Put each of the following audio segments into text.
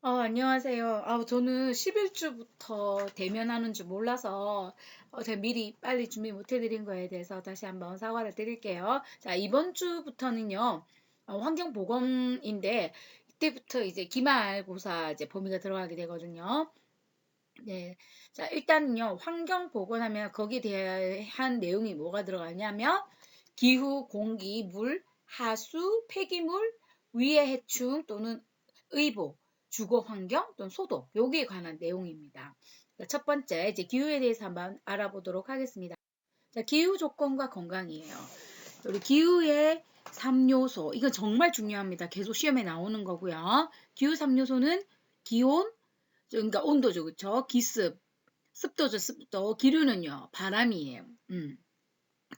안녕하세요. 저는 11주부터 대면하는 줄 몰라서 제가 미리 빨리 준비 못 해드린 거에 대해서 다시 한번 사과를 드릴게요. 자, 이번 주부터는요, 환경보건인데, 이때부터 이제 기말고사 이제 범위가 들어가게 되거든요. 네. 자, 일단은요, 환경보건하면 거기에 대한 내용이 뭐가 들어가냐면, 기후, 공기, 물, 하수, 폐기물, 위해 해충 또는 의복, 주거 환경 또는 소독, 여기에 관한 내용입니다. 자, 첫 번째, 이제 기후에 대해서 한번 알아보도록 하겠습니다. 자, 기후 조건과 건강이에요. 우리 기후의 3요소, 이건 정말 중요합니다. 계속 시험에 나오는 거고요. 기후 3요소는 기온, 그러니까 온도죠, 그쵸? 기습, 습도죠, 습도. 기류는요, 바람이에요.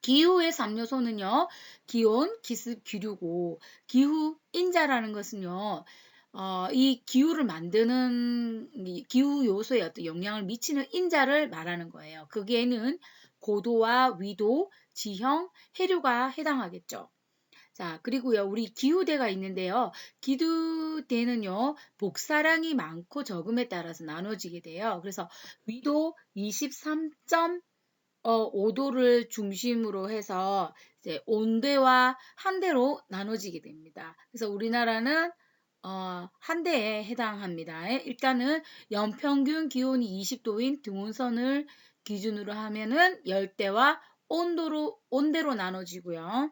기후의 3요소는요, 기온, 기습, 기류고, 기후 인자라는 것은요, 이 기후를 만드는 기후 요소에 어떤 영향을 미치는 인자를 말하는 거예요. 거기에는 고도와 위도, 지형, 해류가 해당하겠죠. 자, 그리고요, 우리 기후대가 있는데요. 기후대는요, 복사량이 많고 적음에 따라서 나눠지게 돼요. 그래서 위도 23.5도를 중심으로 해서 이제 온대와 한대로 나눠지게 됩니다. 그래서 우리나라는 한 대에 해당합니다. 일단은 연평균 기온이 20도인 등온선을 기준으로 하면은 열대와 온대로 나눠지고요.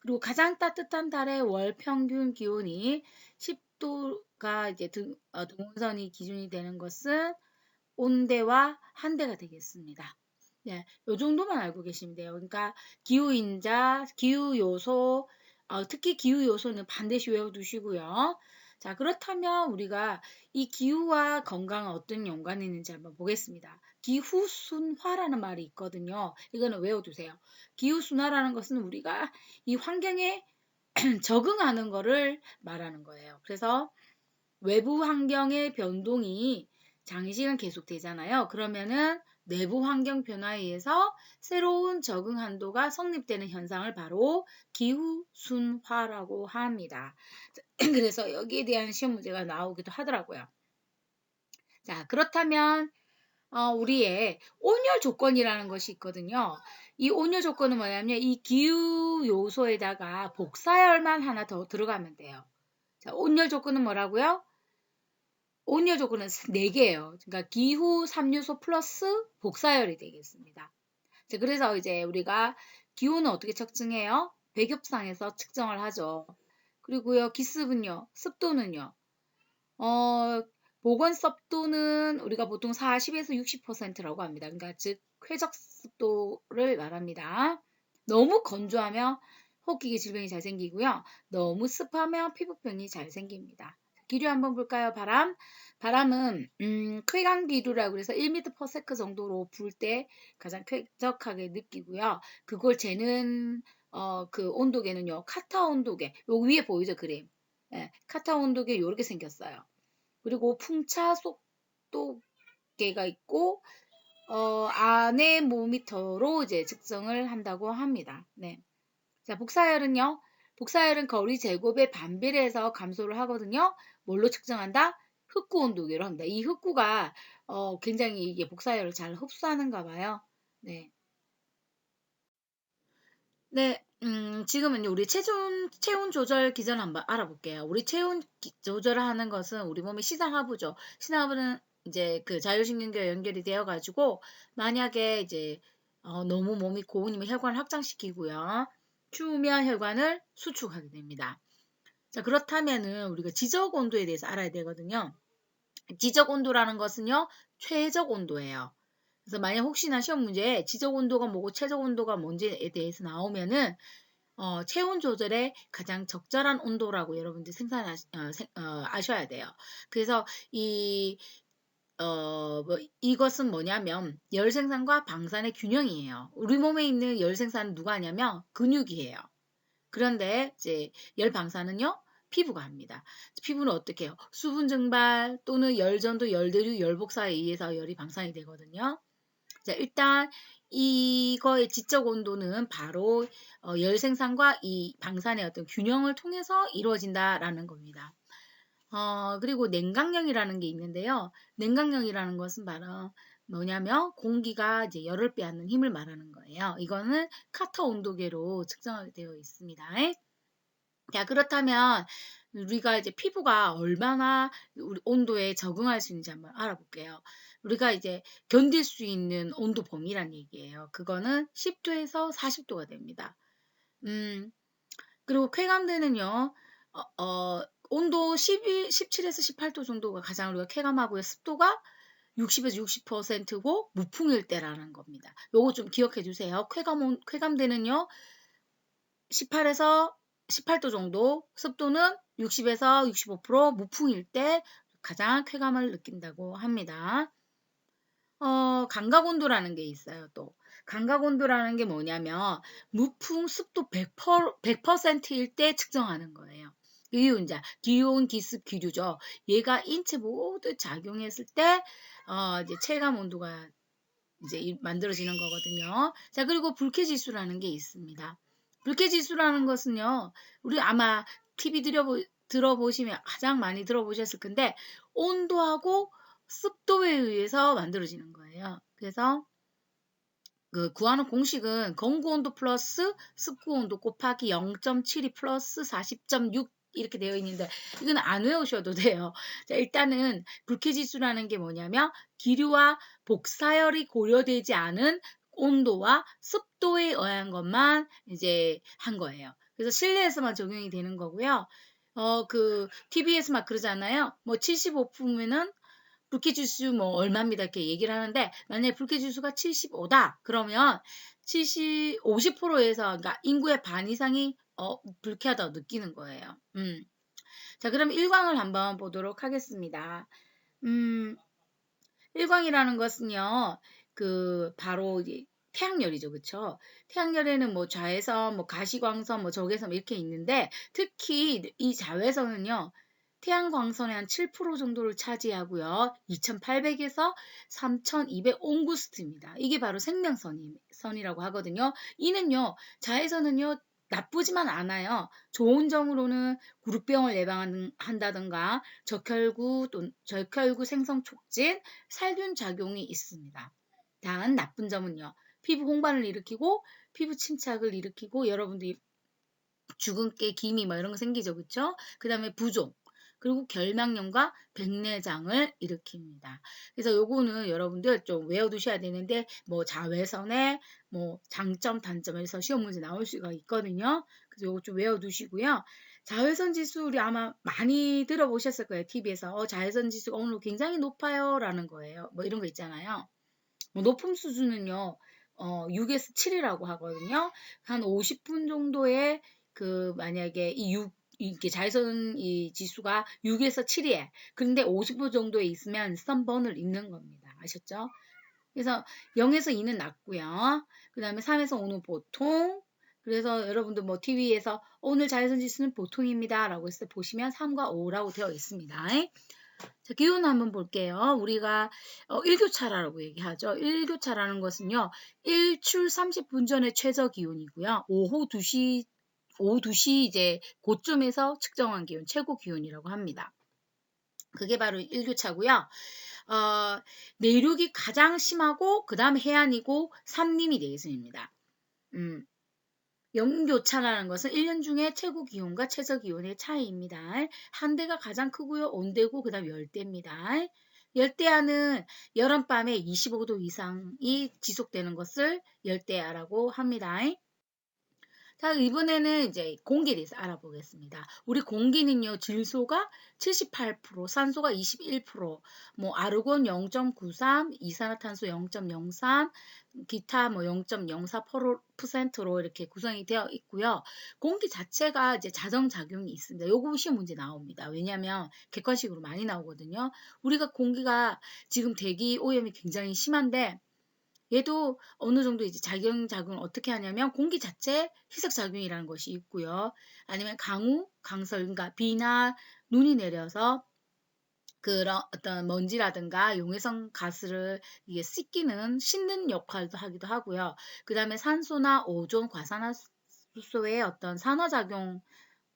그리고 가장 따뜻한 달의 월 평균 기온이 10도가 이제 등원선이 기준이 되는 것은 온대와 한대가 되겠습니다. 네, 요 정도만 알고 계시면 돼요. 그러니까 기후인자, 기후요소, 특히 기후요소는 반드시 외워두시고요. 자, 그렇다면 우리가 이 기후와 건강은 어떤 연관이 있는지 한번 보겠습니다. 기후순화라는 말이 있거든요. 이거는 외워두세요. 기후순화라는 것은 우리가 이 환경에 적응하는 거를 말하는 거예요. 그래서 외부 환경의 변동이 장시간 계속되잖아요. 그러면은 내부 환경 변화에 의해서 새로운 적응 한도가 성립되는 현상을 바로 기후순화라고 합니다. 그래서 여기에 대한 시험 문제가 나오기도 하더라고요. 자, 그렇다면 우리의 온열 조건이라는 것이 있거든요. 이 온열 조건은 뭐냐면 이 기후 요소에다가 복사열만 하나 더 들어가면 돼요. 자, 온열 조건은 뭐라고요? 온열 조건은 4개예요. 그러니까 기후 3요소 플러스 복사열이 되겠습니다. 자, 그래서 이제 우리가 기후는 어떻게 측정해요? 백엽상에서 측정을 하죠. 그리고요, 기습은요, 습도는요. 어, 보건 습도는 우리가 보통 40에서 60%라고 합니다. 그러니까 즉 쾌적 습도를 말합니다. 너무 건조하면 호흡기계 질병이 잘 생기고요. 너무 습하면 피부병이 잘 생깁니다. 기류 한번 볼까요? 바람은 쾌강 기류라고 해서 1m/s 정도로 불 때 가장 쾌적하게 느끼고요. 그걸 재는 그 온도계는요. 카타 온도계. 요 위에 보이죠, 그림. 예, 카타 온도계 이렇게 생겼어요. 그리고 풍차 속도계가 있고 아네모미터로 이제 측정을 한다고 합니다. 네. 자, 복사열은요. 복사열은 거리 제곱에 반비례해서 감소를 하거든요. 뭘로 측정한다? 흡구 온도계로 합니다. 이 흡구가 굉장히 이게 복사열을 잘 흡수하는가 봐요. 네. 네, 지금은요, 우리 체온 조절 기전 한번 알아볼게요. 우리 체온 조절하는 것은 우리 몸의 시상하부죠. 시상하부는 이제 그 자율신경계와 연결이 되어가지고, 만약에 이제, 너무 몸이 고온이면 혈관을 확장시키고요. 추우면 혈관을 수축하게 됩니다. 자, 그렇다면은 우리가 지적 온도에 대해서 알아야 되거든요. 지적 온도라는 것은요, 최적 온도예요. 그래서 만약 혹시나 시험 문제에 지적 온도가 뭐고 최적 온도가 뭔지에 대해서 나오면은 체온 조절에 가장 적절한 온도라고 여러분들 아셔야 돼요. 그래서 이것은 뭐냐면 열 생산과 방산의 균형이에요. 우리 몸에 있는 열 생산은 누가 하냐면 근육이에요. 그런데 이제 열 방사는요, 피부가 합니다. 피부는 어떻게 해요? 수분 증발 또는 열전도, 열대류, 열복사에 의해서 열이 방산이 되거든요. 자, 일단 이거의 지적 온도는 바로 열 생산과 이 방산의 어떤 균형을 통해서 이루어진다라는 겁니다. 그리고 냉각력이라는 게 있는데요. 냉각력이라는 것은 바로 뭐냐면 공기가 이제 열을 빼앗는 힘을 말하는 거예요. 이거는 카터 온도계로 측정되어 있습니다. 자, 그렇다면 우리가 이제 피부가 얼마나 우리 온도에 적응할 수 있는지 한번 알아볼게요. 우리가 이제 견딜 수 있는 온도 범위란 얘기예요. 그거는 10도에서 40도가 됩니다. 그리고 쾌감되는요, 온도 17에서 18도 정도가 가장 우리가 쾌감하고요. 습도가 60에서 60%고 무풍일 때라는 겁니다. 요거 좀 기억해 주세요. 쾌감되는요, 18에서 18도 정도, 습도는 60에서 65%, 무풍일 때 가장 쾌감을 느낀다고 합니다. 감각온도라는 게 있어요, 또. 감각온도라는 게 뭐냐면, 무풍 습도 100%일 때 측정하는 거예요. 이유, 이제, 기온, 기습, 기류죠. 얘가 인체 모두 작용했을 때, 이제 체감 온도가 이제 만들어지는 거거든요. 자, 그리고 불쾌지수라는 게 있습니다. 불쾌지수라는 것은요, 우리 아마 TV 들어보시면 가장 많이 들어보셨을 건데, 온도하고 습도에 의해서 만들어지는 거예요. 그래서 그 구하는 공식은 건구 온도 플러스 습구 온도 곱하기 0.72 플러스 40.6 이렇게 되어 있는데 이건 안 외우셔도 돼요. 자, 일단은 불쾌지수라는 게 뭐냐면 기류와 복사열이 고려되지 않은 온도와 습도에 의한 것만 이제 한 거예요. 그래서 실내에서만 적용이 되는 거고요. TV에서 막 그러잖아요. 뭐 75%면은 불쾌지수 뭐 얼마입니다 이렇게 얘기를 하는데 만약에 불쾌지수가 75다 그러면 50%에서 그러니까 인구의 반 이상이 불쾌하다고 느끼는 거예요. 자, 그럼 일광을 한번 보도록 하겠습니다. 일광이라는 것은요, 바로 이제 태양열이죠, 그쵸? 태양열에는 뭐 좌회선, 뭐 가시광선, 뭐 적외선 이렇게 있는데 특히 이 자외선은요, 태양광선의 한 7% 정도를 차지하고요. 2800에서 3200 옹구스트입니다. 이게 바로 생명선이라고 하거든요. 이는요, 자외선은요, 나쁘지만 않아요. 좋은 점으로는 구루병을 예방한다든가 적혈구 생성 촉진, 살균 작용이 있습니다. 다음 나쁜 점은요. 피부 홍반을 일으키고 피부 침착을 일으키고 여러분들이 주근깨, 기미 뭐 이런 거 생기죠. 그쵸? 그 다음에 부종. 그리고 결막염과 백내장을 일으킵니다. 그래서 요거는 여러분들 좀 외워두셔야 되는데 뭐 자외선의 뭐 장점, 단점에서 시험 문제 나올 수가 있거든요. 그래서 요거 좀 외워두시고요. 자외선 지수 우리 아마 많이 들어보셨을 거예요. TV에서 자외선 지수가 오늘 굉장히 높아요 라는 거예요. 뭐 이런 거 있잖아요. 뭐 높음 수준은요. 6에서 7이라고 하거든요. 한 50분 정도의 만약에 이게 자외선 이 지수가 6에서 7이에 그런데 50분 정도에 있으면 선번을 읽는 겁니다. 아셨죠? 그래서 0에서 2는 낮고요. 그 다음에 3에서 5는 보통. 그래서 여러분들 뭐 TV에서 오늘 자외선 지수는 보통입니다. 라고 해서 보시면 3과 5라고 되어 있습니다. 자, 기온 한번 볼게요. 우리가 1교차라고 얘기하죠. 1교차라는 것은요. 일출 30분 전의 최저 기온이고요. 오후 2시 이제 고점에서 측정한 기온, 최고 기온이라고 합니다. 그게 바로 1교차고요. 내륙이 가장 심하고 그 다음 해안이고 산림이 내륙입니다. 영교차라는 것은 1년 중에 최고 기온과 최저 기온의 차이입니다. 한대가 가장 크고요. 온대고 그 다음 열대입니다. 열대야는 여름밤에 25도 이상이 지속되는 것을 열대야라고 합니다. 자, 이번에는 이제 공기에 대해서 알아보겠습니다. 우리 공기는요, 질소가 78%, 산소가 21%, 뭐 아르곤 0.93, 이산화탄소 0.03, 기타 뭐 0.04%로 이렇게 구성이 되어 있고요. 공기 자체가 이제 자정작용이 있습니다. 요거 시험 문제 나옵니다. 왜냐하면 객관식으로 많이 나오거든요. 우리가 공기가 지금 대기 오염이 굉장히 심한데 얘도 어느 정도 이제 작용을 어떻게 하냐면 공기 자체 희석작용이라는 것이 있고요. 아니면 강설, 그러니까 비나 눈이 내려서 그런 어떤 먼지라든가 용해성 가스를 이게 씻는 역할도 하기도 하고요. 그 다음에 산소나 오존, 과산화수소의 어떤 산화작용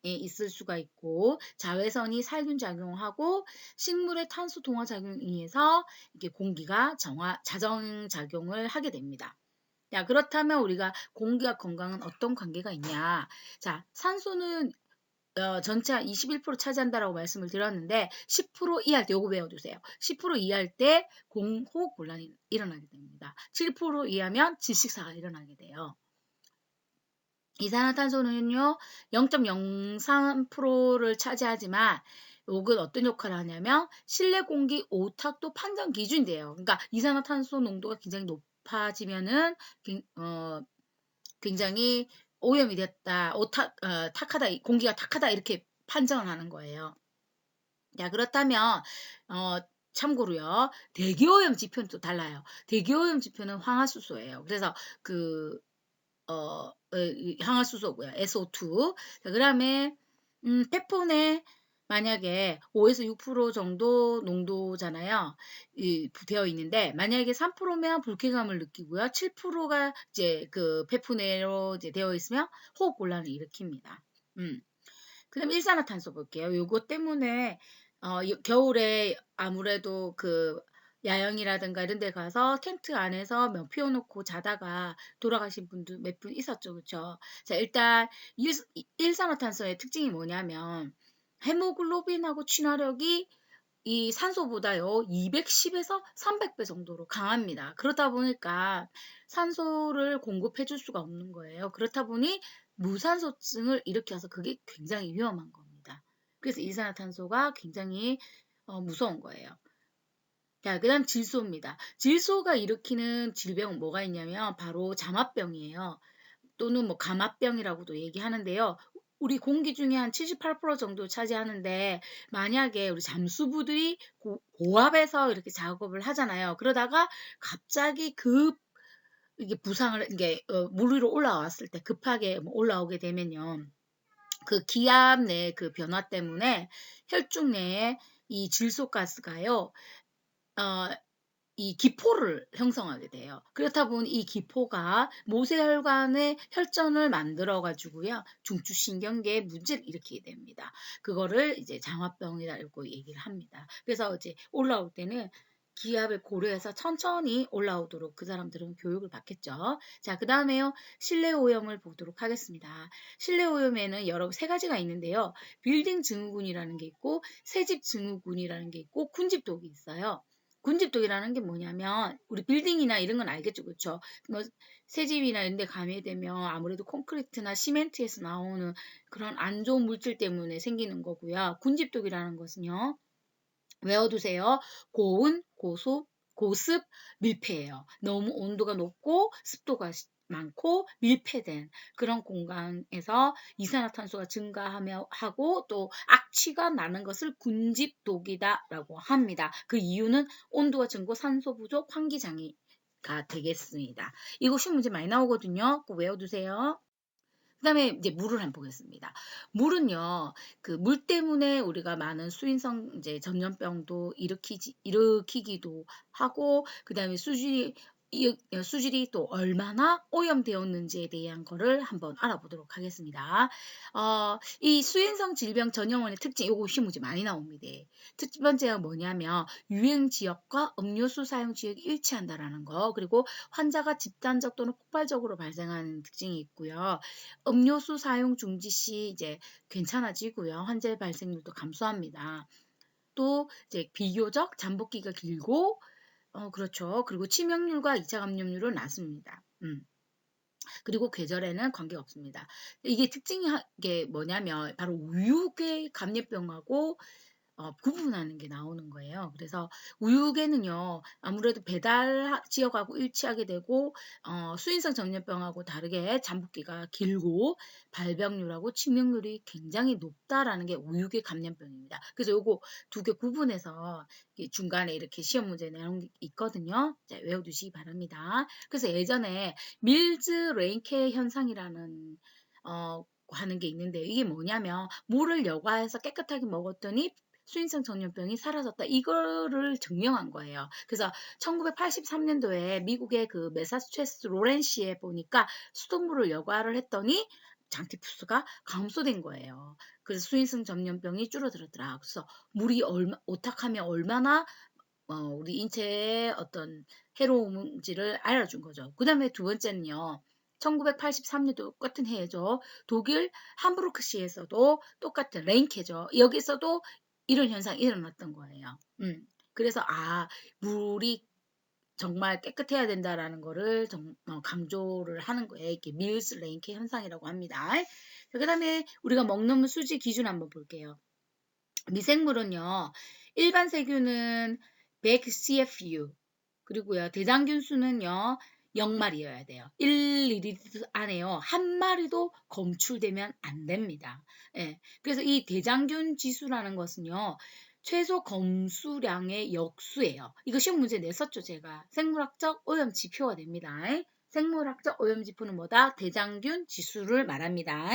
있을 수가 있고 자외선이 살균 작용하고 식물의 탄소 동화 작용에 의해서 이게 공기가 자정 작용을 하게 됩니다. 자, 그렇다면 우리가 공기와 건강은 어떤 관계가 있냐? 자, 산소는 전체 21% 차지한다라고 말씀을 드렸는데 10% 이하일 때 요거 외워두세요. 10% 이하일 때 공호 곤란이 일어나게 됩니다. 7% 이하면 질식사가 일어나게 돼요. 이산화탄소는요 0.03%를 차지하지만 요건 어떤 역할을 하냐면 실내 공기 오탁도 판정 기준이 돼요. 그러니까 이산화탄소 농도가 굉장히 높아지면은 굉장히 오염이 됐다, 탁하다, 공기가 탁하다 이렇게 판정을 하는 거예요. 자, 그렇다면 참고로요. 대기오염 지표는 또 달라요. 대기오염 지표는 황화수소예요. 그래서 황화수소고요. SO2. 자, 그다음에 폐폰에 만약에 5에서 6% 정도 농도잖아요. 되어 있는데 만약에 3%면 불쾌감을 느끼고요. 7%가 이제 그 폐폰으로 이제 되어 있으면 호흡 곤란을 일으킵니다. 그다음 일산화탄소 볼게요. 요거 때문에 겨울에 아무래도 그 야영이라든가 이런 데 가서 텐트 안에서 피워놓고 자다가 돌아가신 분도 몇 분 있었죠. 그쵸? 자, 일단 일산화탄소의 특징이 뭐냐면 헤모글로빈하고 친화력이 이 산소보다요 210에서 300배 정도로 강합니다. 그러다 보니까 산소를 공급해 줄 수가 없는 거예요. 그렇다 보니 무산소증을 일으켜서 그게 굉장히 위험한 겁니다. 그래서 일산화탄소가 굉장히 무서운 거예요. 자, 그 다음 질소입니다. 질소가 일으키는 질병은 뭐가 있냐면 바로 잠합병이에요. 또는 뭐 감압병이라고도 얘기하는데요. 우리 공기 중에 한 78% 정도 차지하는데 만약에 우리 잠수부들이 고압에서 이렇게 작업을 하잖아요. 그러다가 갑자기 이게 부상을 이게 물 위로 올라왔을 때 급하게 뭐 올라오게 되면요. 그 기압 내 그 변화 때문에 혈중 내에 이 질소가스가요. 어, 이 기포를 형성하게 돼요. 그렇다 보니 이 기포가 모세혈관의 혈전을 만들어 가지고요. 중추신경계에 문제를 일으키게 됩니다. 그거를 이제 장화병이라고 얘기를 합니다. 그래서 이제 올라올 때는 기압을 고려해서 천천히 올라오도록 그 사람들은 교육을 받겠죠. 자, 그 다음에요. 실내 오염을 보도록 하겠습니다. 실내 오염에는 세 가지가 있는데요. 빌딩 증후군이라는 게 있고 새집 증후군이라는 게 있고 군집독이 있어요. 군집독이라는 게 뭐냐면 우리 빌딩이나 이런 건 알겠죠, 그렇죠? 뭐 새집이나 이런 데 가게 되면 아무래도 콘크리트나 시멘트에서 나오는 그런 안 좋은 물질 때문에 생기는 거고요. 군집독이라는 것은요. 외워두세요. 고온, 고습, 밀폐예요. 너무 온도가 높고 습도가 많고 밀폐된 그런 공간에서 이산화탄소가 증가하고 또 악취가 나는 것을 군집독이다라고 합니다. 그 이유는 온도가 증고 산소 부족 환기장애가 되겠습니다. 이거 시험 문제 많이 나오거든요. 꼭 외워두세요. 그 다음에 이제 물을 한번 보겠습니다. 물은요, 그 물 때문에 우리가 많은 수인성 이제 전염병도 일으키기도 하고, 그 다음에 수질이 또 얼마나 오염되었는지에 대한 거를 한번 알아보도록 하겠습니다. 이 수인성 질병 전염원의 특징, 요거 시험 문제 많이 나옵니다. 첫 번째가 뭐냐면 유행 지역과 음료수 사용 지역이 일치한다라는 거, 그리고 환자가 집단적 또는 폭발적으로 발생하는 특징이 있고요. 음료수 사용 중지 시 이제 괜찮아지고요. 환자 발생률도 감소합니다. 또 이제 비교적 잠복기가 길고 그렇죠. 그리고 치명률과 2차 감염률은 낮습니다. 그리고 계절에는 관계가 없습니다. 이게 특징이 게 뭐냐면 바로 우유계 감염병하고 구분하는 게 나오는 거예요. 그래서 우유계는요, 아무래도 배달 지역하고 일치하게 되고, 수인성 전염병하고 다르게 잠복기가 길고, 발병률하고 치명률이 굉장히 높다라는 게 우유계 감염병입니다. 그래서 요거 두 개 구분해서 중간에 이렇게 시험 문제 내놓은 게 있거든요. 자, 외워두시기 바랍니다. 그래서 예전에 밀즈 레인케 현상이라는, 하는 게 있는데 이게 뭐냐면 물을 여과해서 깨끗하게 먹었더니 수인성 전염병이 사라졌다. 이거를 증명한 거예요. 그래서 1983년도에 미국의 그 매사추세츠 로렌시에 보니까 수돗물을 여과를 했더니 장티푸스가 감소된 거예요. 그래서 수인성 전염병이 줄어들었더라. 그래서 물이 오탁하면 얼마나 우리 인체에 어떤 해로운지를 알아준 거죠. 그 다음에 두 번째는요. 1983년도 똑같은 해죠. 독일 함부르크시에서도 똑같은 랭케죠. 여기서도 이런 현상이 일어났던 거예요. 그래서 물이 정말 깨끗해야 된다라는 거를 강조를 하는 거예요. 이게 밀스 랭케 현상이라고 합니다. 그 다음에 우리가 먹는 물 수지 기준 한번 볼게요. 미생물은요. 일반 세균은 100 CFU 그리고요. 대장균 수는요. 0마리여야 돼요. 1ml 안에요. 한 마리도 검출되면 안 됩니다. 예. 그래서 이 대장균 지수라는 것은요. 최소 검수량의 역수예요. 이거 시험 문제 냈었죠, 제가. 생물학적 오염 지표가 됩니다. 생물학적 오염 지표는 뭐다? 대장균 지수를 말합니다.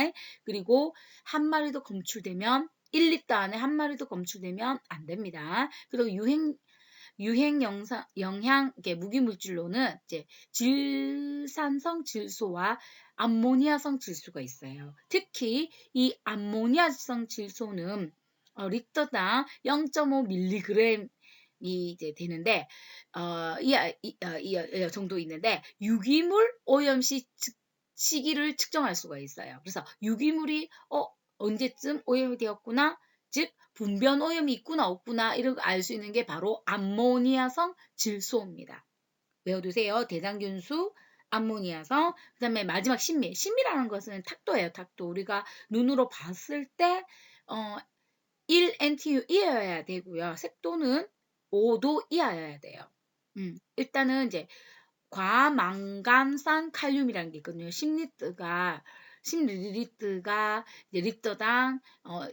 그리고 한 마리도 검출되면 1리터 안에 한 마리도 검출되면 안 됩니다. 그리고 유행 영향 무기물질로는 이제 질산성 질소와 암모니아성 질소가 있어요. 특히 이 암모니아성 질소는 리터당 0.5mg이 이제 되는데 이 정도 있는데 유기물 오염 시기를 측정할 수가 있어요. 그래서 유기물이 언제쯤 오염이 되었구나, 즉 분변 오염이 있구나 없구나 이런 거 알 수 있는 게 바로 암모니아성 질소입니다. 외워두세요. 대장균수, 암모니아성, 그 다음에 마지막 신미. 신미라는 것은 탁도예요. 탁도. 우리가 눈으로 봤을 때 1 NTU 이하여야 되고요. 색도는 5도 이하여야 돼요. 일단은 이제 과망간산 칼륨이라는 게 있거든요. 10ml가 리터당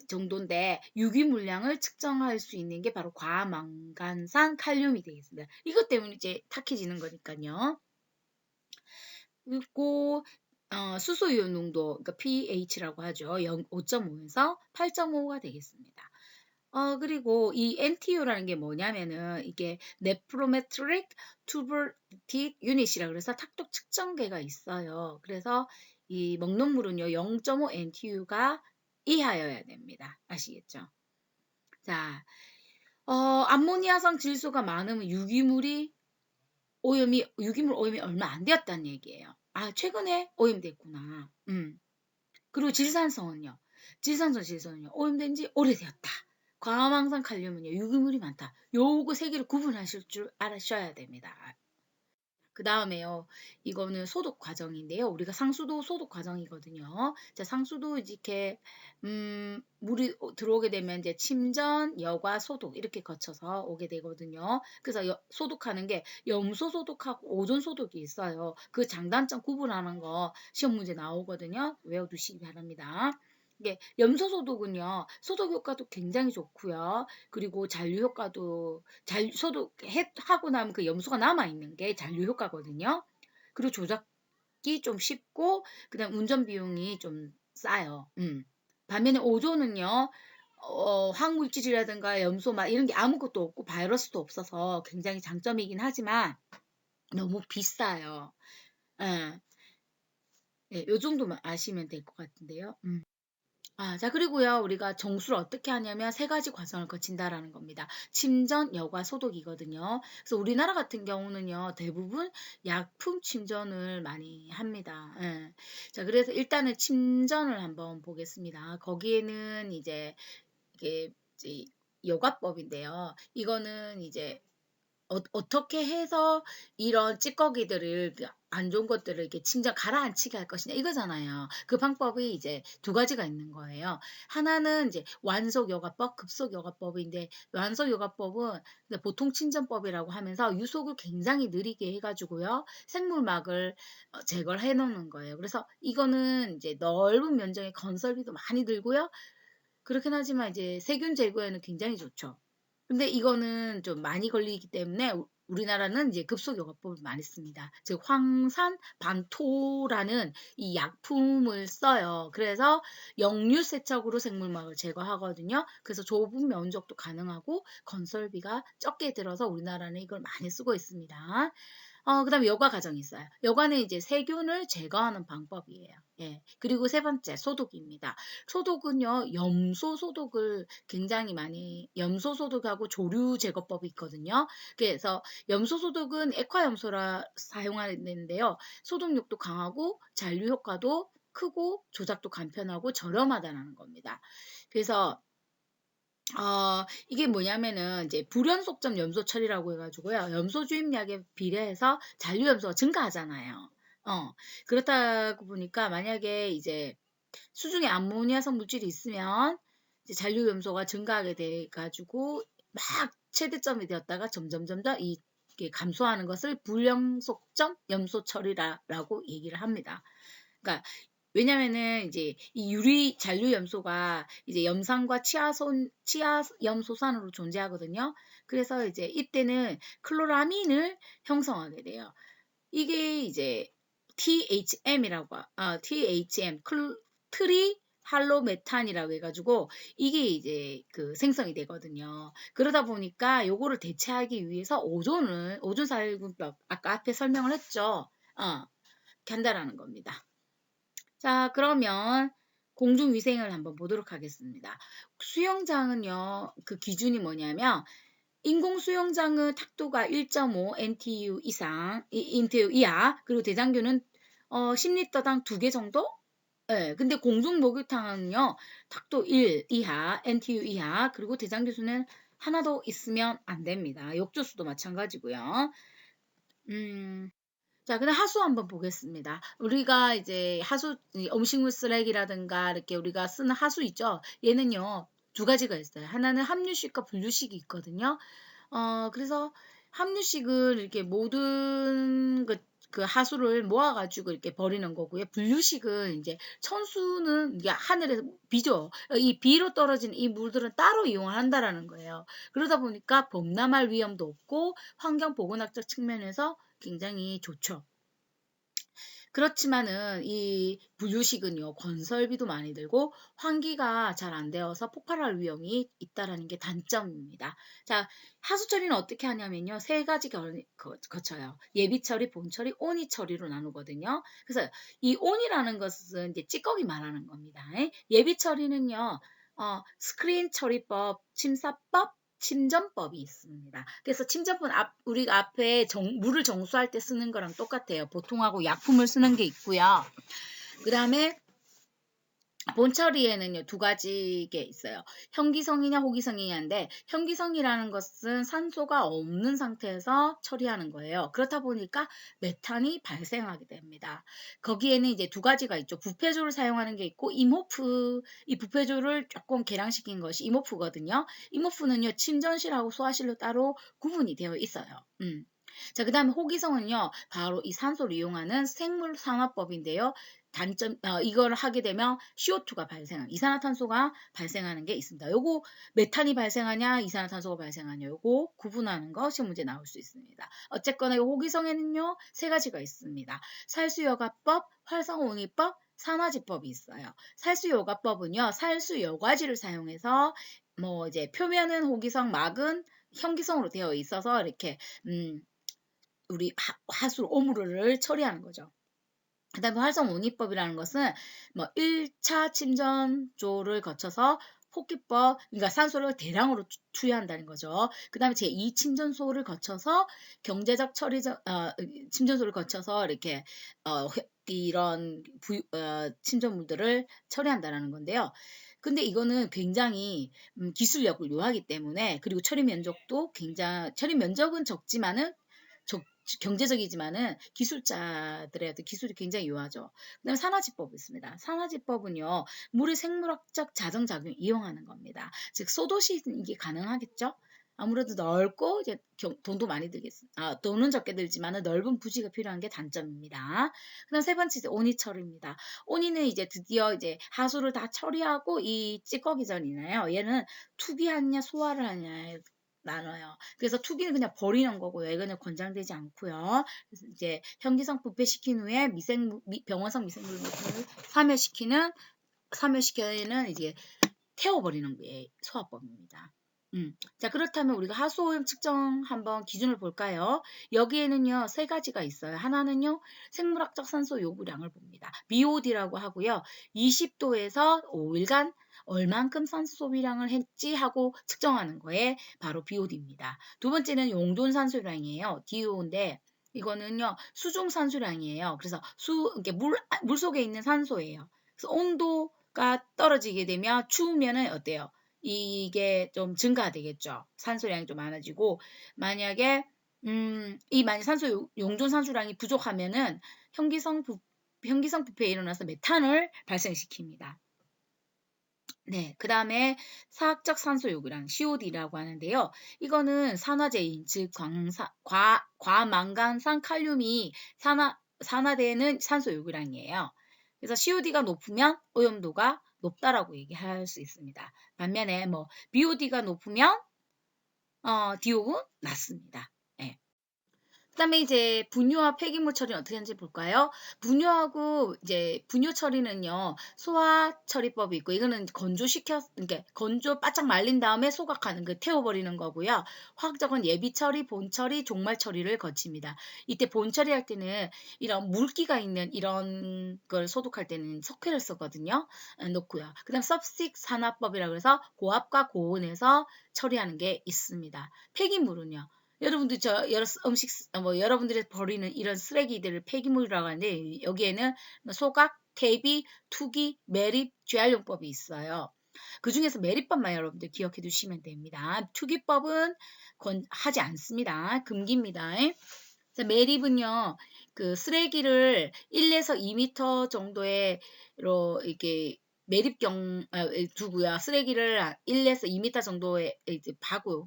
정도인데 유기물량을 측정할 수 있는 게 바로 과망간산 칼륨이 되겠습니다. 이것 때문에 이제 탁해지는 거니까요. 그리고 수소이온 농도, 그러니까 pH라고 하죠. 5.5에서 8.5가 되겠습니다. 그리고 이 NTU라는 게 뭐냐면은 이게 네프로메트릭 투버틱 유닛이라 그래서 탁도 측정계가 있어요. 그래서 이 먹는 물은요 0.5 NTU가 이하여야 됩니다. 아시겠죠? 자, 암모니아성 질소가 많으면 유기물 오염이 얼마 안 되었다는 얘기예요. 최근에 오염됐구나. 그리고 질산성은요. 질산성 질소는요. 오염된 지 오래되었다. 과망산 칼륨은요. 유기물이 많다. 요거 세 개를 구분하실 줄 알으셔야 됩니다. 그 다음에요. 이거는 소독 과정인데요. 우리가 상수도 소독 과정이거든요. 자, 상수도 이렇게 물이 들어오게 되면 이제 침전, 여과, 소독 이렇게 거쳐서 오게 되거든요. 그래서 소독하는 게 염소 소독하고 오존 소독이 있어요. 그 장단점 구분하는 거 시험 문제 나오거든요. 외워두시기 바랍니다. 이게 염소 소독은요. 소독 효과도 굉장히 좋고요. 그리고 잔류 효과도 소독하고 나면 그 염소가 남아 있는 게 잔류 효과거든요. 그리고 조작이 좀 쉽고 그다음 운전 비용이 좀 싸요. 반면에 오존은요. 항물질이라든가 염소 막 이런 게 아무것도 없고 바이러스도 없어서 굉장히 장점이긴 하지만 너무 비싸요. 예. 네, 요 정도만 아시면 될 것 같은데요. 자, 그리고요, 우리가 정수를 어떻게 하냐면 세 가지 과정을 거친다라는 겁니다. 침전, 여과, 소독이거든요. 그래서 우리나라 같은 경우는요, 대부분 약품 침전을 많이 합니다. 예. 자, 그래서 일단은 침전을 한번 보겠습니다. 거기에는 이제 이게 여과법인데요. 이거는 이제 어떻게 해서 이런 찌꺼기들을 안 좋은 것들을 이렇게 침전 가라앉히게 할 것이냐 이거잖아요. 그 방법이 이제 두 가지가 있는 거예요. 하나는 이제 완속여과법, 급속여과법인데 완속여과법은 보통 침전법이라고 하면서 유속을 굉장히 느리게 해가지고요 생물막을 제거를 해놓는 거예요. 그래서 이거는 이제 넓은 면적의 건설비도 많이 들고요. 그렇긴 하지만 이제 세균 제거에는 굉장히 좋죠. 근데 이거는 좀 많이 걸리기 때문에 우리나라는 이제 급속여과법을 많이 씁니다. 즉 황산 반토라는 이 약품을 써요. 그래서 역류세척으로 생물막을 제거하거든요. 그래서 좁은 면적도 가능하고 건설비가 적게 들어서 우리나라는 이걸 많이 쓰고 있습니다. 그다음에 여과 과정이 있어요. 여과는 이제 세균을 제거하는 방법이에요. 예. 그리고 세 번째 소독입니다. 소독은요, 염소 소독을 굉장히 많이, 염소 소독하고 조류 제거법이 있거든요. 그래서 염소 소독은 액화염소라 사용하는데요. 소독력도 강하고 잔류 효과도 크고 조작도 간편하고 저렴하다는 겁니다. 그래서 이게 뭐냐면은 이제 불연속점 염소 처리라고 해가지고요. 염소 주입량에 비례해서 잔류 염소가 증가하잖아요. 그렇다 보니까 만약에 이제 수중에 암모니아성 물질이 있으면 이제 잔류 염소가 증가하게 돼 가지고 막 최대점이 되었다가 점점점점 이게 감소하는 것을 불연속점 염소 처리라고 얘기를 합니다. 그러니까 왜냐면은 이제 이 유리 잔류 염소가 이제 염산과 치아염소산으로 존재하거든요. 그래서 이제 이때는 클로라민을 형성하게 돼요. 이게 이제 THM, 트리 할로메탄이라고 해가지고 이게 이제 그 생성이 되거든요. 그러다 보니까 요거를 대체하기 위해서 오존살균법 아까 앞에 설명을 했죠. 한다라는 겁니다. 자, 그러면 공중위생을 한번 보도록 하겠습니다. 수영장은요, 그 기준이 뭐냐면, 인공 수영장은 탁도가 1.5 NTU 이하, 그리고 대장균은 10리터당 2개 정도? 네, 근데 공중 목욕탕은요, 탁도 1 이하, NTU 이하, 그리고 대장균수는 하나도 있으면 안 됩니다. 욕조수도 마찬가지고요. 자, 그다음 하수 한번 보겠습니다. 우리가 이제 하수, 음식물 쓰레기라든가 이렇게 우리가 쓰는 하수 있죠? 얘는요, 두 가지가 있어요. 하나는 함유식과 분류식이 있거든요. 그래서 함유식을 이렇게 모든 그 하수를 모아가지고 이렇게 버리는 거고요. 분류식은 이제 천수는 이게 하늘에서 비죠. 이 비로 떨어진 이 물들은 따로 이용을 한다라는 거예요. 그러다 보니까 범람할 위험도 없고 환경보건학적 측면에서 굉장히 좋죠. 그렇지만은 이 분류식은요, 건설비도 많이 들고 환기가 잘 안 되어서 폭발할 위험이 있다라는 게 단점입니다. 자, 하수 처리는 어떻게 하냐면요, 세 가지 거쳐요. 예비 처리, 본 처리, 온이 처리로 나누거든요. 그래서 이 온이라는 것은 이제 찌꺼기 말하는 겁니다. 예비 처리는요, 스크린 처리법, 침사법, 침전법이 있습니다. 그래서 침전법 우리가 앞에 물을 정수할 때 쓰는 거랑 똑같아요. 보통하고 약품을 쓰는 게 있고요. 그 다음에 본처리에는요, 두 가지 게 있어요. 현기성이냐 호기성이냐인데, 현기성이라는 것은 산소가 없는 상태에서 처리하는 거예요. 그렇다 보니까 메탄이 발생하게 됩니다. 거기에는 이제 두 가지가 있죠. 부패조를 사용하는 게 있고, 이 부패조를 조금 개량시킨 것이 이모프거든요. 이모프는요, 침전실하고 소화실로 따로 구분이 되어 있어요. 자, 그 다음에 호기성은요, 바로 이 산소를 이용하는 생물산화법인데요. 이걸 하게 되면 CO2가 이산화탄소가 발생하는 게 있습니다. 요거 메탄이 발생하냐, 이산화탄소가 발생하냐, 요거 구분하는 거 시험 문제 나올 수 있습니다. 어쨌거나 이 호기성에는요, 세 가지가 있습니다. 살수여가법, 활성온이법, 산화지법이 있어요. 살수여가법은요, 살수여과지를 사용해서 뭐 이제 표면은 호기성, 막은 현기성으로 되어 있어서 이렇게 우리 하수 오물을 처리하는 거죠. 그 다음에 활성온이법이라는 것은 뭐 1차 침전조를 거쳐서 호기법, 그러니까 산소를 대량으로 투여한다는 거죠. 그 다음에 제2 침전소를 거쳐서 경제적 침전소를 거쳐서 이렇게 이런 침전물들을 처리한다는 건데요. 근데 이거는 굉장히 기술력을 요하기 때문에, 그리고 처리 면적은 적지만은 경제적이지만은 기술자들의 기술이 굉장히 요하죠. 그다음에 산화지법이 있습니다. 산화지법은요, 물의 생물학적 자정작용을 이용하는 겁니다. 즉 소도시 이게 가능하겠죠? 아무래도 넓고 이제 돈도 많이 돈은 적게 들지만은 넓은 부지가 필요한 게 단점입니다. 그다음 세 번째 이제 온이처리입니다. 온이는 이제 드디어 이제 하수를 다 처리하고 이 찌꺼기전이나요. 얘는 투기하냐 소화를 하냐 나눠요. 그래서 투기는 그냥 버리는 거고요. 이거는 권장되지 않고요. 그래서 이제 현기성 부패시킨 후에 병원성 미생물을 사멸시키는 이제 태워버리는 게 소화법입니다. 자, 그렇다면 우리가 하수오염 측정 한번 기준을 볼까요? 여기에는요, 세 가지가 있어요. 하나는요, 생물학적 산소 요구량을 봅니다. BOD라고 하고요. 20도에서 5일간 얼만큼 산소 소비량을 했지 하고 측정하는 거에 바로 BOD입니다. 두 번째는 용존 산소량이에요. DO인데 이거는요, 수중 산소량이에요. 그래서 이게 물 속에 있는 산소예요. 그래서 온도가 떨어지게 되면 추우면은 어때요? 이게 좀 증가되겠죠. 산소량이 좀 많아지고 만약에 만약 산소 용존 산소량이 부족하면은 현기성 부패에 일어나서 메탄을 발생시킵니다. 네, 그 다음에 사학적 산소 요구량 COD라고 하는데요. 이거는 산화제인 즉 과망간산 칼륨이 산화되는 산소 요구량이에요. 그래서 COD가 높으면 오염도가 높다라고 얘기할 수 있습니다. 반면에 뭐 BOD가 높으면 DO는 낮습니다. 네. 그다음에 이제 분유와 폐기물 처리는 어떻게 하는지 볼까요? 분유하고 이제 분유 처리는요. 소화 처리법이 있고 이거는 그러니까 건조 바짝 말린 다음에 소각하는 태워버리는 거고요. 화학적은 예비 처리, 본 처리, 종말 처리를 거칩니다. 이때 본 처리할 때는 이런 물기가 있는 이런 걸 소독할 때는 석회를 쓰거든요. 놓고요. 그다음 섭식 산화법이라고 해서 고압과 고온에서 처리하는 게 있습니다. 폐기물은요. 여러분들 여러분들이 버리는 이런 쓰레기들을 폐기물이라고 하는데 여기에는 소각, 퇴비, 투기, 매립, 재활용법이 있어요. 그 중에서 매립법만 여러분들 기억해 두시면 됩니다. 투기법은 하지 않습니다. 금기입니다. 매립은요, 그 쓰레기를 1에서 2m 정도로 이렇게 매립경 두고요. 쓰레기를 1에서 2m 정도에 이제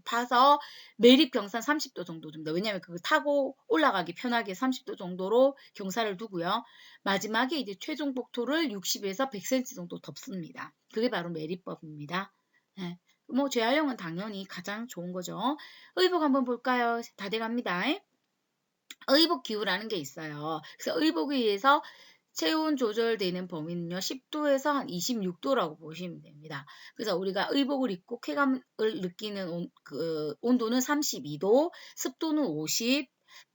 파서 매립 경산 30도 정도 줍니다. 왜냐하면 그거 타고 올라가기 편하게 30도 정도로 경사를 두고요. 마지막에 이제 최종 복토를 60에서 100cm 정도 덮습니다. 그게 바로 매립법입니다. 네. 뭐 재활용은 당연히 가장 좋은 거죠. 의복 한번 볼까요? 다 돼갑니다. 의복 기후라는 게 있어요. 그래서 의복에 의해서 체온 조절되는 범위는요, 10도에서 한 26도라고 보시면 됩니다. 그래서 우리가 의복을 입고 쾌감을 느끼는 온도는 32도, 습도는 50,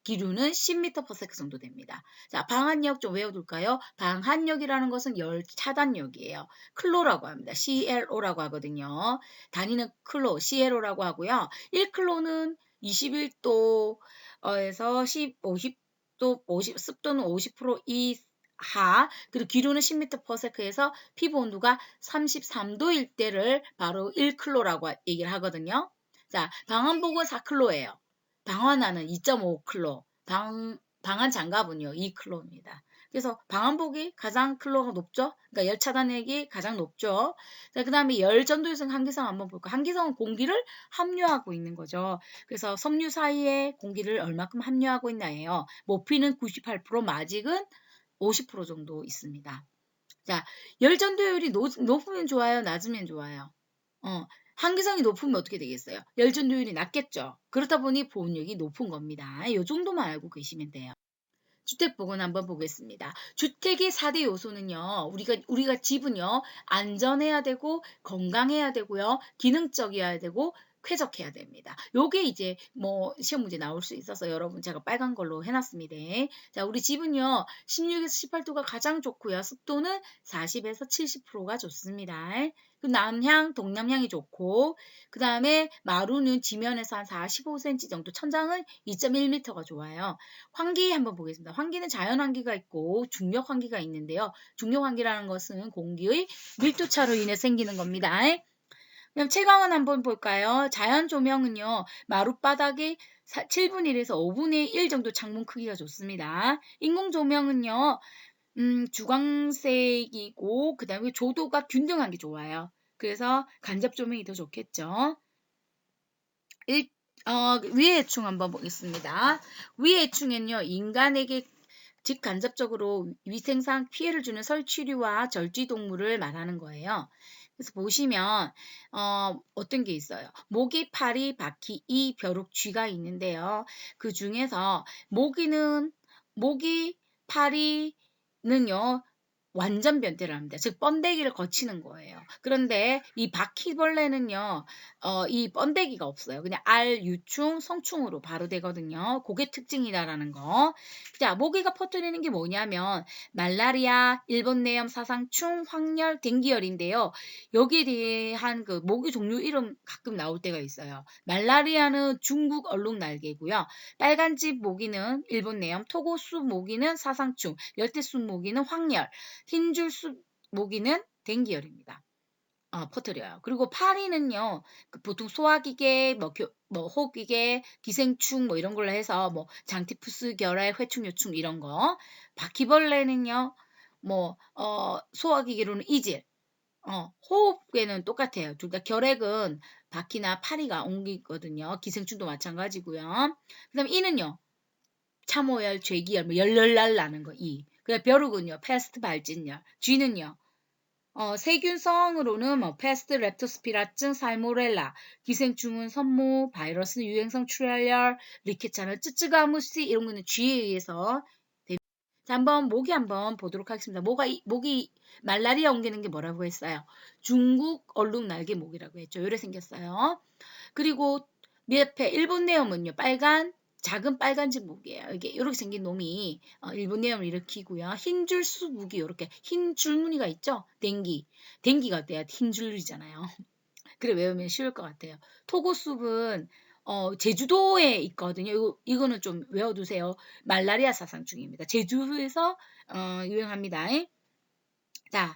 기류는 10m/s 정도 됩니다. 자, 방한력 좀 외워둘까요? 방한력이라는 것은 열 차단력이에요. 클로라고 합니다. CLO라고 하거든요. 단위는 클로, CLO라고 하고요. 1클로는 21도에서 50도, 습도는 50% 이하, 그리고 기류는 10m/s에서 피부 온도가 33도일 때를 바로 1클로라고 얘기를 하거든요. 자, 방한복은 4클로예요. 방한화는 2.5클로, 방한 장갑은요 2클로입니다. 그래서 방한복이 가장 클로가 높죠. 그러니까 열 차단력이 가장 높죠. 자, 그다음에 열 전도율성 한기성 한번 볼까? 한기성은 공기를 함유하고 있는 거죠. 그래서 섬유 사이에 공기를 얼마큼 함유하고 있나예요. 모피는 98%, 마직은 50% 정도 있습니다. 자, 열 전도율이 높으면 좋아요, 낮으면 좋아요. 한기성이 높으면 어떻게 되겠어요? 열 전도율이 낮겠죠. 그렇다 보니 보온력이 높은 겁니다. 이 정도만 알고 계시면 돼요. 주택 보건 한번 보겠습니다. 주택의 4대 요소는요. 우리가 집은요. 안전해야 되고 건강해야 되고요. 기능적이어야 되고 쾌적해야 됩니다. 요게 이제 뭐 시험 문제 나올 수 있어서 여러분 제가 빨간 걸로 해놨습니다. 자, 우리 집은요. 16에서 18도가 가장 좋고요. 습도는 40에서 70%가 좋습니다. 그 남향, 동남향이 좋고 그 다음에 마루는 지면에서 한 45cm 정도, 천장은 2.1m가 좋아요. 환기 한번 보겠습니다. 환기는 자연 환기가 있고 중력 환기가 있는데요. 중력 환기라는 것은 공기의 밀도차로 인해 생기는 겁니다. 그럼 채광은 한번 볼까요? 자연 조명은요. 마룻바닥에 7분의 1에서 5분의 1 정도 창문 크기가 좋습니다. 인공 조명은요. 주광색이고 그 다음에 조도가 균등한 게 좋아요. 그래서 간접 조명이 더 좋겠죠. 위의 해충 한번 보겠습니다. 위의 해충은요, 인간에게 직간접적으로 위생상 피해를 주는 설치류와 절지동물을 말하는 거예요. 그래서 보시면 어떤 게 있어요. 모기, 파리, 바퀴, 이, 벼룩, 쥐가 있는데요. 그 중에서 모기, 파리는요. 완전 변태를 합니다. 즉 번데기를 거치는 거예요. 그런데 이 바퀴벌레는요. 이 번데기가 없어요. 그냥 알, 유충, 성충으로 바로 되거든요. 그게 특징이다라는 거. 자, 모기가 퍼뜨리는 게 뭐냐면 말라리아, 일본내염, 사상충, 황열, 댕기열인데요. 여기에 대한 그 모기 종류 이름 가끔 나올 때가 있어요. 말라리아는 중국 얼룩날개고요. 빨간집 모기는 일본내염, 토고수 모기는 사상충, 열대숲 모기는 황열, 흰줄숲 모기는 댕기열입니다. 퍼뜨려요. 그리고 파리는요, 보통 소화기계, 호흡기계, 기생충, 이런 걸로 해서, 장티푸스, 결핵, 회충, 요충, 이런 거. 바퀴벌레는요, 소화기계로는 이질, 호흡계는 똑같아요. 둘 다 결핵은 바퀴나 파리가 옮기거든요. 기생충도 마찬가지고요. 그 다음에 이는요, 참호열, 죄기열, 열열날 나는 거, 이. 그다음 벼룩은요, 패스트 발진열. 쥐는요, 세균성으로는 패스트 렙토스피라증, 살모렐라, 기생충은 선모, 바이러스는 유행성 출혈열, 리케차는 쯔쯔가무시 이런 거는 쥐에 의해서 됩니다. 자, 한번 모기 한번 보도록 하겠습니다. 모기 말라리아 옮기는 게 뭐라고 했어요? 중국 얼룩날개 모기라고 했죠. 이렇게 생겼어요. 그리고 옆에 일본 내염은요. 작은 빨간집 모기예요. 이게 이렇게 생긴 놈이 일본 내염을 일으키고요. 흰줄수 모기 이렇게 흰 줄무늬가 있죠. 댕기가 돼야 흰 줄이잖아요. 그래 외우면 쉬울 것 같아요. 토고숲은 제주도에 있거든요. 이거는 좀 외워두세요. 말라리아 사상충입니다. 제주도에서 유행합니다. 자,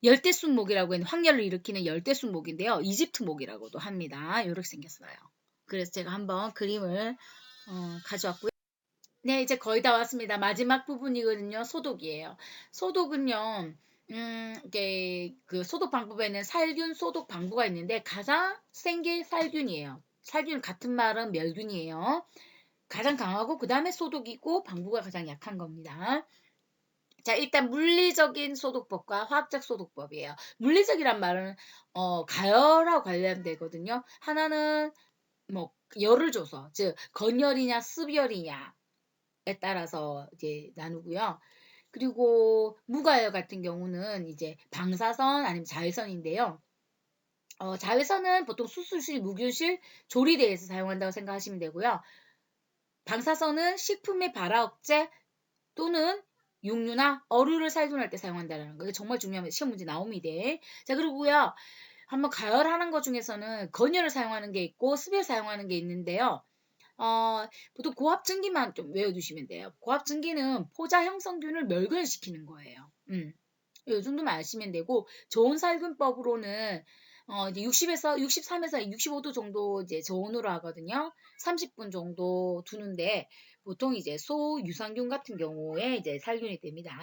열대쑥목이라고 하는 황열을 일으키는 열대쑥목인데요. 이집트 목이라고도 합니다. 이렇게 생겼어요. 그래서 제가 한번 그림을 가져왔고요. 네, 이제 거의 다 왔습니다. 마지막 부분이거든요. 소독이에요. 소독은요, 이게 그 소독 방법에는 살균 소독 방부가 있는데 가장 센 게 살균이에요. 살균 같은 말은 멸균이에요. 가장 강하고 그 다음에 소독이고 방부가 가장 약한 겁니다. 자, 일단 물리적인 소독법과 화학적 소독법이에요. 물리적이란 말은 가열하고 관련되거든요. 하나는 열을 줘서 즉 건열이냐 습열이냐에 따라서 이제 나누고요. 그리고 무가열 같은 경우는 이제 방사선 아니면 자외선인데요. 자외선은 보통 수술실, 무균실, 조리대에서 사용한다고 생각하시면 되고요. 방사선은 식품의 발화 억제 또는 육류나 어류를 살균할 때 사용한다는 거. 이게 정말 중요합니다. 시험 문제 나옵니다. 자, 그리고요. 한번 가열하는 것 중에서는 건열을 사용하는 게 있고 습열 사용하는 게 있는데요. 보통 고압증기만 좀 외워두시면 돼요. 고압증기는 포자 형성균을 멸균시키는 거예요. 이 정도만 아시면 되고 저온 살균법으로는 이제 63에서 65도 정도 이제 저온으로 하거든요. 30분 정도 두는데 보통 이제 소유산균 같은 경우에 이제 살균이 됩니다.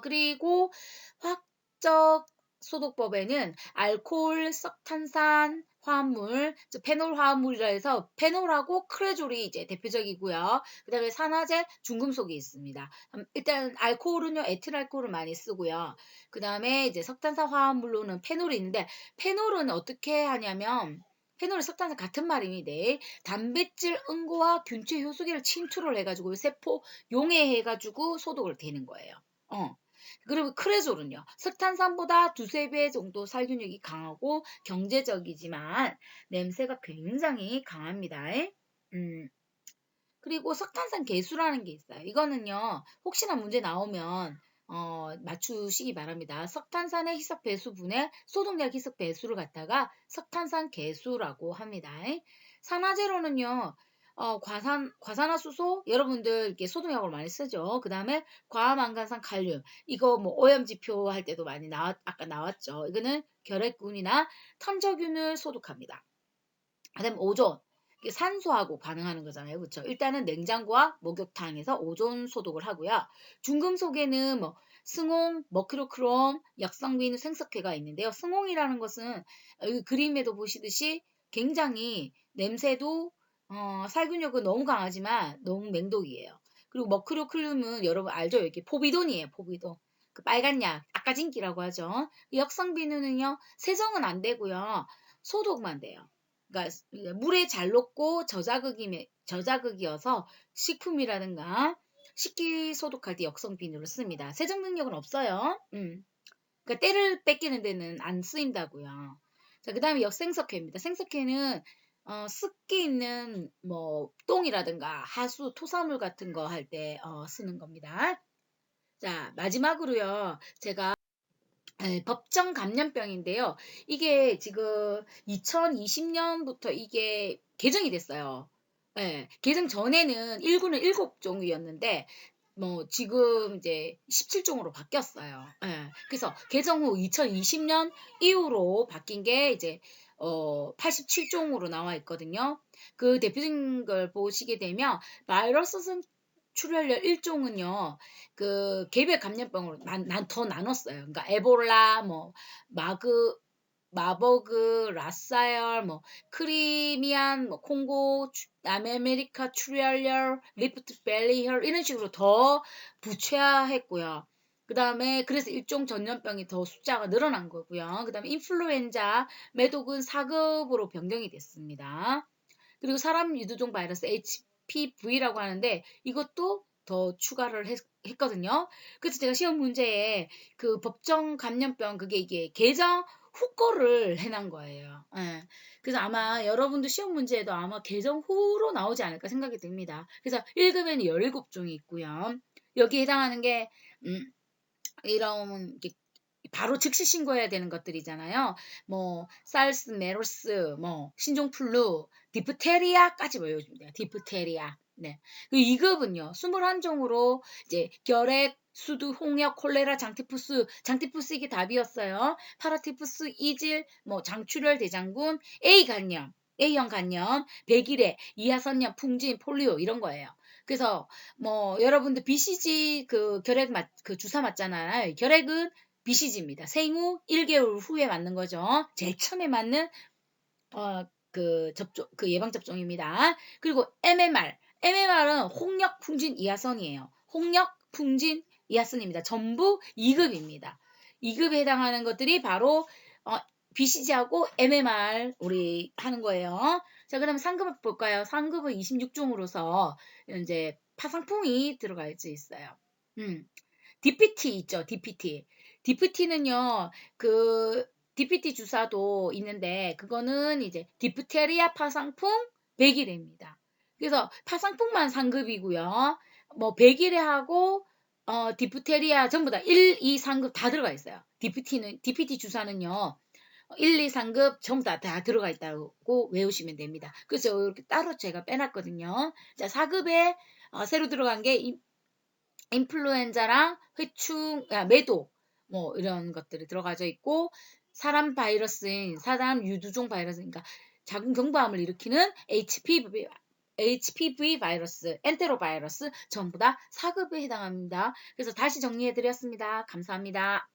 그리고 화학적 소독법에는 알코올, 석탄산, 화합물, 즉 페놀 화합물이라 해서 페놀하고 크레졸이 이제 대표적이고요. 그 다음에 산화제, 중금속이 있습니다. 일단 알코올은요, 에틸알코올을 많이 쓰고요. 그 다음에 이제 석탄산 화합물로는 페놀이 있는데 페놀은 어떻게 하냐면 페놀이 석탄산 같은 말입니다. 단백질 응고와 균체 효소계를 침투를 해가지고 세포 용해해가지고 소독을 되는 거예요. 그리고 크레졸은요. 석탄산보다 두세 배 정도 살균력이 강하고 경제적이지만 냄새가 굉장히 강합니다. 그리고 석탄산 개수라는 게 있어요. 이거는요. 혹시나 문제 나오면 맞추시기 바랍니다. 석탄산의 희석 배수분의 소독약 희석 배수를 갖다가 석탄산 개수라고 합니다. 산화제로는요. 과산화수소 여러분들 이렇게 소독약으로 많이 쓰죠. 그 다음에 과망간산 칼륨 이거 오염지표 할 때도 많이 아까 나왔죠. 이거는 결핵균이나 탐저균을 소독합니다. 그 다음에 오존 이게 산소하고 반응하는 거잖아요. 그렇죠? 일단은 냉장고와 목욕탕에서 오존 소독을 하고요. 중금속에는 승홍, 머큐로크롬, 역성비누, 생석회가 있는데요. 승홍이라는 것은 여기 그림에도 보시듯이 굉장히 냄새도 살균력은 너무 강하지만 너무 맹독이에요. 그리고 머큐로클륨은 여러분 알죠? 이렇게 포비돈이에요. 포비돈. 그 빨간 약, 아까진기라고 하죠. 역성비누는요. 세정은 안 되고요. 소독만 돼요. 그러니까 물에 잘 녹고 저자극이어서 식품이라든가 식기 소독할 때 역성 비누를 씁니다. 세정 능력은 없어요. 그러니까 때를 뺏기는 데는 안 쓰인다고요. 자, 그 다음에 역생석회입니다. 생석회는 습기 있는 뭐 똥이라든가 하수, 토사물 같은 거 할 때 쓰는 겁니다. 자, 마지막으로요. 제가 법정 감염병인데요. 이게 지금 2020년부터 이게 개정이 됐어요. 예, 개정 전에는 1구는 7종이었는데 뭐 지금 이제 17종으로 바뀌었어요. 예, 그래서 개정 후 2020년 이후로 바뀐 게 이제 87종으로 나와 있거든요. 그 대표적인 걸 보시게 되면 바이러스 출혈열 1종은요. 그 개별 감염병으로 더 나눴어요. 그러니까 에볼라, 뭐 마버그, 라사열, 뭐 크리미안, 뭐 콩고, 남아메리카 출혈열, 리프트 밸리혈 이런 식으로 더 부채화했고요. 그 다음에 그래서 일종 전염병이 더 숫자가 늘어난 거고요. 그 다음에 인플루엔자, 매독은 4급으로 변경이 됐습니다. 그리고 사람 유두종 바이러스 HPV라고 하는데 이것도 더 추가를 했거든요. 그래서 제가 시험 문제에 그 법정 감염병 그게 이게 개정 후 거를 해놓은 거예요. 예. 그래서 아마 여러분도 시험 문제에도 아마 개정 후로 나오지 않을까 생각이 듭니다. 그래서 1급에는 17종이 있고요. 여기에 해당하는 게 이런 바로 즉시 신고해야 되는 것들이잖아요. 뭐 살스, 메르스, 뭐 신종플루, 디프테리아까지 보여줍니다. 디프테리아. 네. 그 2급은요. 21종으로 이제 결핵, 수두, 홍역, 콜레라, 장티푸스 이게 답이었어요. 파라티푸스, 이질, 뭐 장출혈, 대장군, A 간염, A형 간염, 백일해, 이하선염, 풍진, 폴리오 이런 거예요. 그래서 뭐 여러분들 BCG 그 결핵 그 주사 맞잖아요. 결핵은 BCG입니다. 생후 1개월 후에 맞는 거죠. 제일 처음에 맞는 그 예방 접종입니다. 그리고 MMR은 홍역, 풍진, 이하선이에요. 홍역, 풍진, 이하선입니다. 전부 2급입니다. 2급에 해당하는 것들이 바로 BCG하고 MMR 우리 하는 거예요. 자, 그다음에 3급 볼까요? 3급은 26종으로서 이제 파상풍이 들어가 있어요. DPT 있죠, DPT. DPT는요, 그 DPT 주사도 있는데 그거는 이제 디프테리아 파상풍 100일입니다. 그래서 파상풍만 3급이고요. 뭐 100일에하고 디프테리아 전부 다 1, 2, 3급 다 들어가 있어요. DPT 주사는요. 1, 2, 3급 전부 다 들어가 있다고 외우시면 됩니다. 그래서 이렇게 따로 제가 빼놨거든요. 자, 4급에 새로 들어간 게 인플루엔자랑 회충, 매도 뭐 이런 것들이 들어가져 있고 사람 유두종 바이러스니까 작은 경부암을 일으키는 HPV 바이러스, 엔테로 바이러스 전부 다 4급에 해당합니다. 그래서 다시 정리해 드렸습니다. 감사합니다.